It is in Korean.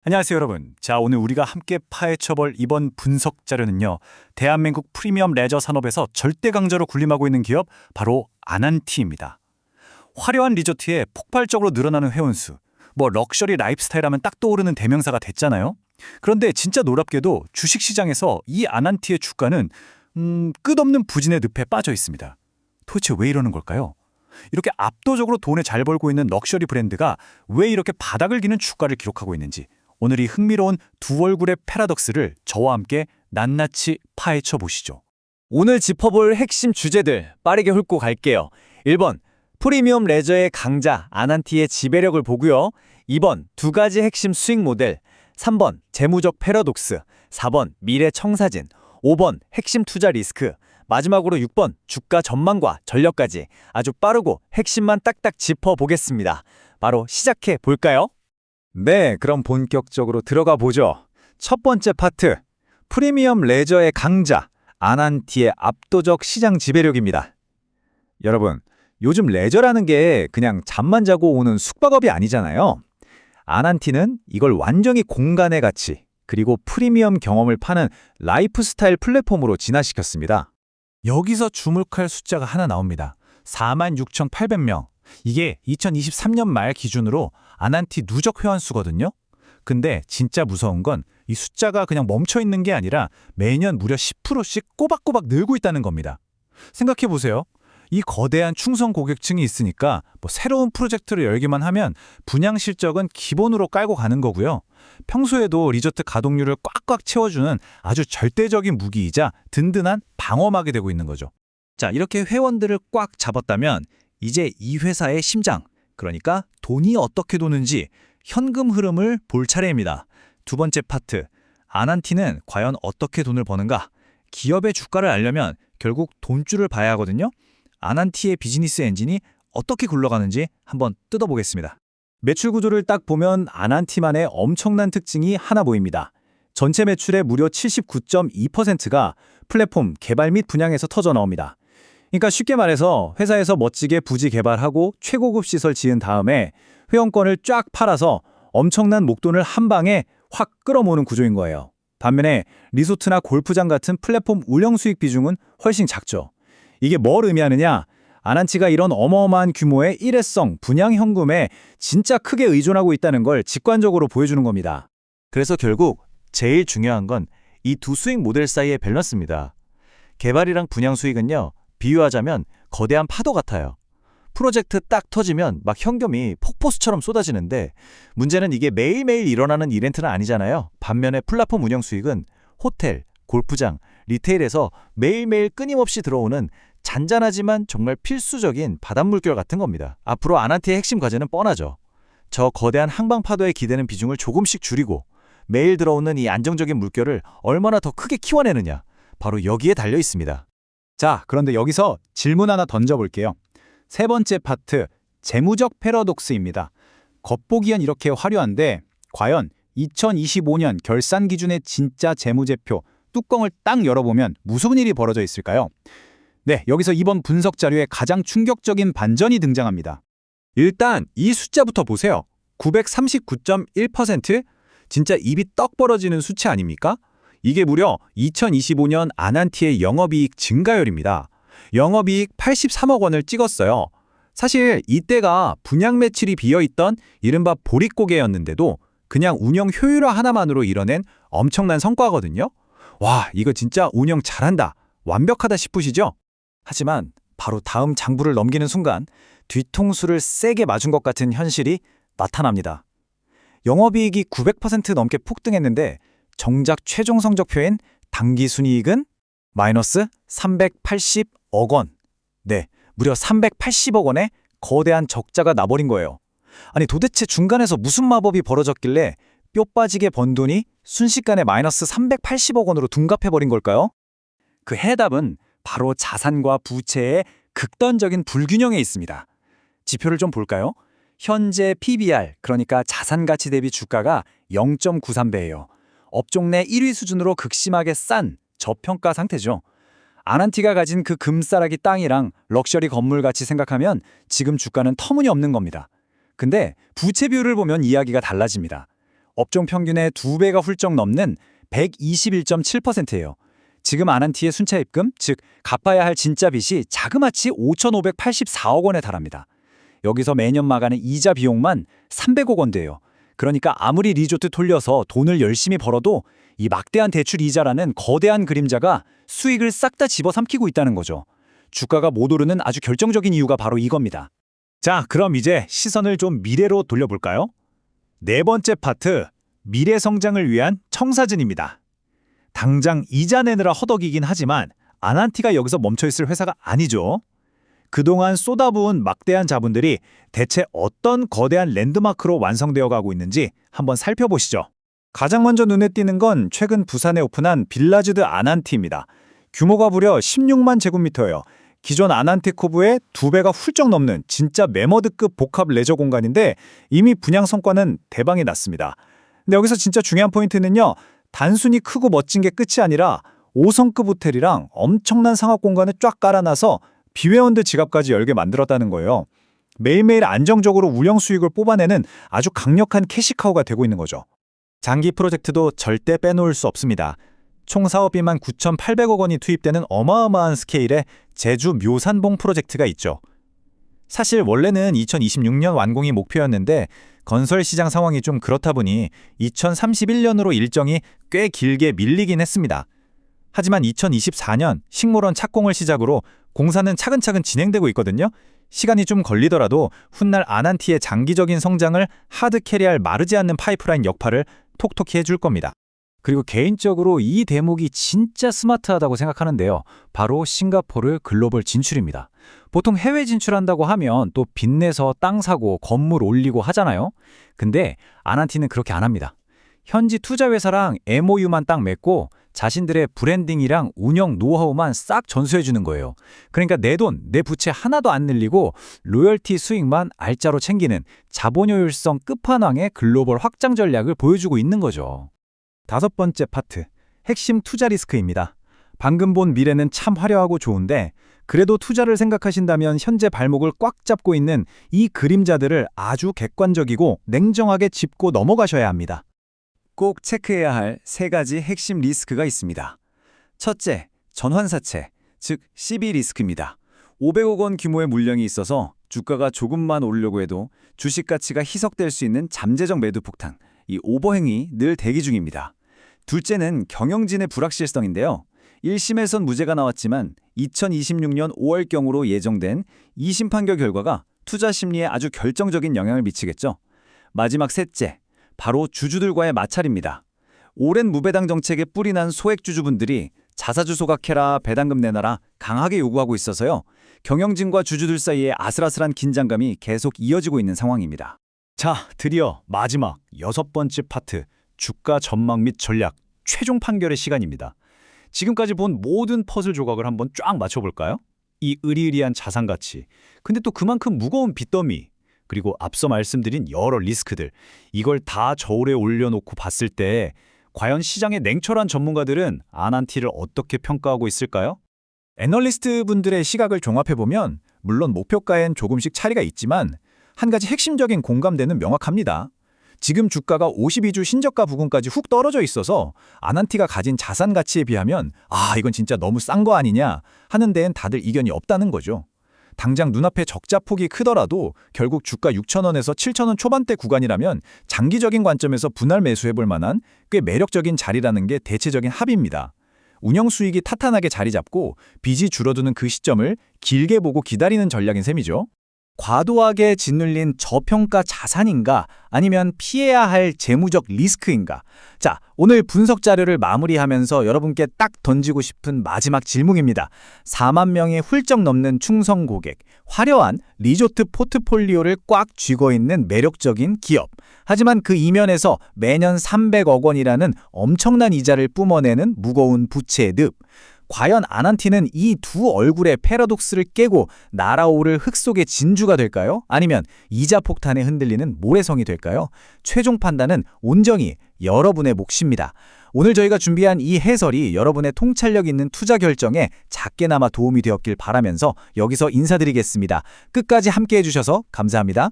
안녕하세요, 여러분. 자, 오늘 우리가 함께 파헤쳐볼 이번 분석 자료는요. 대한민국 프리미엄 레저 산업에서 절대 강자로 군림하고 있는 기업 바로 아난티입니다. 화려한 리조트에 폭발적으로 늘어나는 회원수, 럭셔리 라이프스타일 하면 딱 떠오르는 대명사가 됐잖아요. 그런데 진짜 놀랍게도 주식시장에서 이 아난티의 주가는 끝없는 부진의 늪에 빠져 있습니다. 도대체 왜 이러는 걸까요? 이렇게 압도적으로 돈을 잘 벌고 있는 럭셔리 브랜드가 왜 이렇게 바닥을 기는 주가를 기록하고 있는지, 오늘 이 흥미로운 두 얼굴의 패러독스를 저와 함께 낱낱이 파헤쳐 보시죠. 오늘 짚어볼 핵심 주제들 빠르게 훑고 갈게요. 1번, 프리미엄 레저의 강자 아난티의 지배력을 보고요. 2번, 두 가지 핵심 수익 모델. 3번, 재무적 패러독스. 4번, 미래 청사진. 5번, 핵심 투자 리스크. 마지막으로 6번, 주가 전망과 전력까지 아주 빠르고 핵심만 딱딱 짚어보겠습니다. 바로 시작해 볼까요? 네, 그럼 본격적으로 들어가 보죠. 첫 번째 파트, 프리미엄 레저의 강자, 아난티의 압도적 시장 지배력입니다. 여러분, 요즘 레저라는 게 그냥 잠만 자고 오는 숙박업이 아니잖아요. 아난티는 이걸 완전히 공간의 가치, 그리고 프리미엄 경험을 파는 라이프스타일 플랫폼으로 진화시켰습니다. 여기서 주목할 숫자가 하나 나옵니다. 46,800명. 이게 2023년 말 기준으로 아난티 누적 회원 수거든요. 근데 진짜 무서운 건 이 숫자가 그냥 멈춰 있는 게 아니라 매년 무려 10%씩 꼬박꼬박 늘고 있다는 겁니다. 생각해 보세요. 이 거대한 충성 고객층이 있으니까 새로운 프로젝트를 열기만 하면 분양 실적은 기본으로 깔고 가는 거고요. 평소에도 리조트 가동률을 꽉꽉 채워주는 아주 절대적인 무기이자 든든한 방어막이 되고 있는 거죠. 자, 이렇게 회원들을 꽉 잡았다면 이제 이 회사의 심장, 그러니까 돈이 어떻게 도는지 현금 흐름을 볼 차례입니다. 두 번째 파트, 아난티는 과연 어떻게 돈을 버는가? 기업의 주가를 알려면 결국 돈줄을 봐야 하거든요. 아난티의 비즈니스 엔진이 어떻게 굴러가는지 한번 뜯어보겠습니다. 매출 구조를 딱 보면 아난티만의 엄청난 특징이 하나 보입니다. 전체 매출의 무려 79.2%가 플랫폼 개발 및 분양에서 터져 나옵니다. 그러니까 쉽게 말해서 회사에서 멋지게 부지 개발하고 최고급 시설 지은 다음에 회원권을 쫙 팔아서 엄청난 목돈을 한 방에 확 끌어모으는 구조인 거예요. 반면에 리조트나 골프장 같은 플랫폼 운영 수익 비중은 훨씬 작죠. 이게 뭘 의미하느냐? 아난티가 이런 어마어마한 규모의 일회성 분양 현금에 진짜 크게 의존하고 있다는 걸 직관적으로 보여주는 겁니다. 그래서 결국 제일 중요한 건 이 두 수익 모델 사이의 밸런스입니다. 개발이랑 분양 수익은요, 비유하자면 거대한 파도 같아요. 프로젝트 딱 터지면 막 현금이 폭포수처럼 쏟아지는데 문제는 이게 매일매일 일어나는 이벤트는 아니잖아요. 반면에 플랫폼 운영 수익은 호텔, 골프장, 리테일에서 매일매일 끊임없이 들어오는 잔잔하지만 정말 필수적인 바닷물결 같은 겁니다. 앞으로 아난티의 핵심 과제는 뻔하죠. 저 거대한 항방파도에 기대는 비중을 조금씩 줄이고 매일 들어오는 이 안정적인 물결을 얼마나 더 크게 키워내느냐, 바로 여기에 달려 있습니다. 자, 그런데 여기서 질문 하나 던져볼게요. 세 번째 파트, 재무적 패러독스입니다. 겉보기엔 이렇게 화려한데 과연 2025년 결산 기준의 진짜 재무제표 뚜껑을 딱 열어보면 무슨 일이 벌어져 있을까요? 네, 여기서 이번 분석 자료에 가장 충격적인 반전이 등장합니다. 일단 이 숫자부터 보세요. 939.1%? 진짜 입이 떡 벌어지는 수치 아닙니까? 이게 무려 2025년 아난티의 영업이익 증가율입니다. 영업이익 83억 원을 찍었어요. 사실 이때가 분양 매출이 비어있던 이른바 보릿고개였는데도 그냥 운영 효율화 하나만으로 이뤄낸 엄청난 성과거든요. 와, 이거 진짜 운영 잘한다, 완벽하다 싶으시죠? 하지만 바로 다음 장부를 넘기는 순간 뒤통수를 세게 맞은 것 같은 현실이 나타납니다. 영업이익이 900% 넘게 폭등했는데 정작 최종 성적표인 당기순이익은 마이너스 380억 원. 네, 무려 380억 원의 거대한 적자가 나버린 거예요. 아니, 도대체 중간에서 무슨 마법이 벌어졌길래 뼈 빠지게 번 돈이 순식간에 마이너스 380억 원으로 둔갑해버린 걸까요? 그 해답은 바로 자산과 부채의 극단적인 불균형에 있습니다. 지표를 좀 볼까요? 현재 PBR, 그러니까 자산가치 대비 주가가 0.93배예요. 업종 내 1위 수준으로 극심하게 싼 저평가 상태죠. 아난티가 가진 그 금싸라기 땅이랑 럭셔리 건물 같이 생각하면 지금 주가는 터무니없는 겁니다. 근데 부채 비율을 보면 이야기가 달라집니다. 업종 평균의 2배가 훌쩍 넘는 121.7%예요. 지금 아난티의 순차 입금, 즉 갚아야 할 진짜 빚이 자그마치 5,584억 원에 달합니다. 여기서 매년 나가는 이자 비용만 300억 원대예요. 그러니까 아무리 리조트 돌려서 돈을 열심히 벌어도 이 막대한 대출 이자라는 거대한 그림자가 수익을 싹 다 집어삼키고 있다는 거죠. 주가가 못 오르는 아주 결정적인 이유가 바로 이겁니다. 자, 그럼 이제 시선을 좀 미래로 돌려볼까요? 네 번째 파트, 미래 성장을 위한 청사진입니다. 당장 이자 내느라 허덕이긴 하지만 아난티가 여기서 멈춰있을 회사가 아니죠. 그동안 쏟아부은 막대한 자본들이 대체 어떤 거대한 랜드마크로 완성되어 가고 있는지 한번 살펴보시죠. 가장 먼저 눈에 띄는 건 최근 부산에 오픈한 빌라즈드 아난티입니다. 규모가 무려 16만 제곱미터예요. 기존 아난티코브의 2배가 훌쩍 넘는 진짜 매머드급 복합 레저 공간인데 이미 분양 성과는 대박이 났습니다. 근데 여기서 진짜 중요한 포인트는요. 단순히 크고 멋진 게 끝이 아니라 5성급 호텔이랑 엄청난 상업 공간을 쫙 깔아놔서 비회원들 지갑까지 열게 만들었다는 거예요. 매일매일 안정적으로 운영 수익을 뽑아내는 아주 강력한 캐시카우가 되고 있는 거죠. 장기 프로젝트도 절대 빼놓을 수 없습니다. 총 사업비만 9,800억 원이 투입되는 어마어마한 스케일의 제주 묘산봉 프로젝트가 있죠. 사실 원래는 2026년 완공이 목표였는데 건설 시장 상황이 좀 그렇다 보니 2031년으로 일정이 꽤 길게 밀리긴 했습니다. 하지만 2024년 식물원 착공을 시작으로 공사는 차근차근 진행되고 있거든요. 시간이 좀 걸리더라도 훗날 아난티의 장기적인 성장을 하드캐리할 마르지 않는 파이프라인 역할을 톡톡히 해줄 겁니다. 그리고 개인적으로 이 대목이 진짜 스마트하다고 생각하는데요. 바로 싱가포르 글로벌 진출입니다. 보통 해외 진출한다고 하면 또 빚내서 땅 사고 건물 올리고 하잖아요. 근데 아난티는 그렇게 안 합니다. 현지 투자회사랑 MOU만 딱 맺고 자신들의 브랜딩이랑 운영 노하우만 싹 전수해 주는 거예요. 그러니까 내 돈, 내 부채 하나도 안 늘리고 로열티 수익만 알짜로 챙기는 자본효율성 끝판왕의 글로벌 확장 전략을 보여주고 있는 거죠. 다섯 번째 파트, 핵심 투자 리스크입니다. 방금 본 미래는 참 화려하고 좋은데 그래도 투자를 생각하신다면 현재 발목을 꽉 잡고 있는 이 그림자들을 아주 객관적이고 냉정하게 짚고 넘어가셔야 합니다. 꼭 체크해야 할 세 가지 핵심 리스크가 있습니다. 첫째, 전환사채, 즉 CB 리스크입니다. 500억 원 규모의 물량이 있어서 주가가 조금만 오르려고 해도 주식 가치가 희석될 수 있는 잠재적 매도 폭탄, 이 오버행이 늘 대기 중입니다. 둘째는 경영진의 불확실성인데요. 1심에선 무죄가 나왔지만 2026년 5월경으로 예정된 2심 판결 결과가 투자 심리에 아주 결정적인 영향을 미치겠죠. 마지막 셋째, 바로 주주들과의 마찰입니다. 오랜 무배당 정책에 뿔이 난 소액주주분들이 자사주 소각해라, 배당금 내놔라 강하게 요구하고 있어서요. 경영진과 주주들 사이에 아슬아슬한 긴장감이 계속 이어지고 있는 상황입니다. 자, 드디어 마지막 여섯 번째 파트, 주가 전망 및 전략, 최종 판결의 시간입니다. 지금까지 본 모든 퍼즐 조각을 한번 쫙 맞춰볼까요? 이 으리으리한 자산 가치, 근데 또 그만큼 무거운 빚더미, 그리고 앞서 말씀드린 여러 리스크들, 이걸 다 저울에 올려놓고 봤을 때 과연 시장의 냉철한 전문가들은 아난티를 어떻게 평가하고 있을까요? 애널리스트 분들의 시각을 종합해보면 물론 목표가엔 조금씩 차이가 있지만 한 가지 핵심적인 공감대는 명확합니다. 지금 주가가 52주 신저가 부근까지 훅 떨어져 있어서 아난티가 가진 자산 가치에 비하면 이건 진짜 너무 싼 거 아니냐 하는 데엔 다들 이견이 없다는 거죠. 당장 눈앞에 적자 폭이 크더라도 결국 주가 6,000원에서 7,000원 초반대 구간이라면 장기적인 관점에서 분할 매수해볼 만한 꽤 매력적인 자리라는 게 대체적인 합의입니다. 운영 수익이 탄탄하게 자리 잡고 빚이 줄어드는 그 시점을 길게 보고 기다리는 전략인 셈이죠. 과도하게 짓눌린 저평가 자산인가 아니면 피해야 할 재무적 리스크인가? 자, 오늘 분석 자료를 마무리하면서 여러분께 딱 던지고 싶은 마지막 질문입니다. 4만 명이 훌쩍 넘는 충성 고객, 화려한 리조트 포트폴리오를 꽉 쥐고 있는 매력적인 기업. 하지만 그 이면에서 매년 300억 원이라는 엄청난 이자를 뿜어내는 무거운 부채의 늪. 과연 아난티는 이 두 얼굴의 패러독스를 깨고 날아오를 흙 속의 진주가 될까요? 아니면 이자 폭탄에 흔들리는 모래성이 될까요? 최종 판단은 온전히 여러분의 몫입니다. 오늘 저희가 준비한 이 해설이 여러분의 통찰력 있는 투자 결정에 작게나마 도움이 되었길 바라면서 여기서 인사드리겠습니다. 끝까지 함께해 주셔서 감사합니다.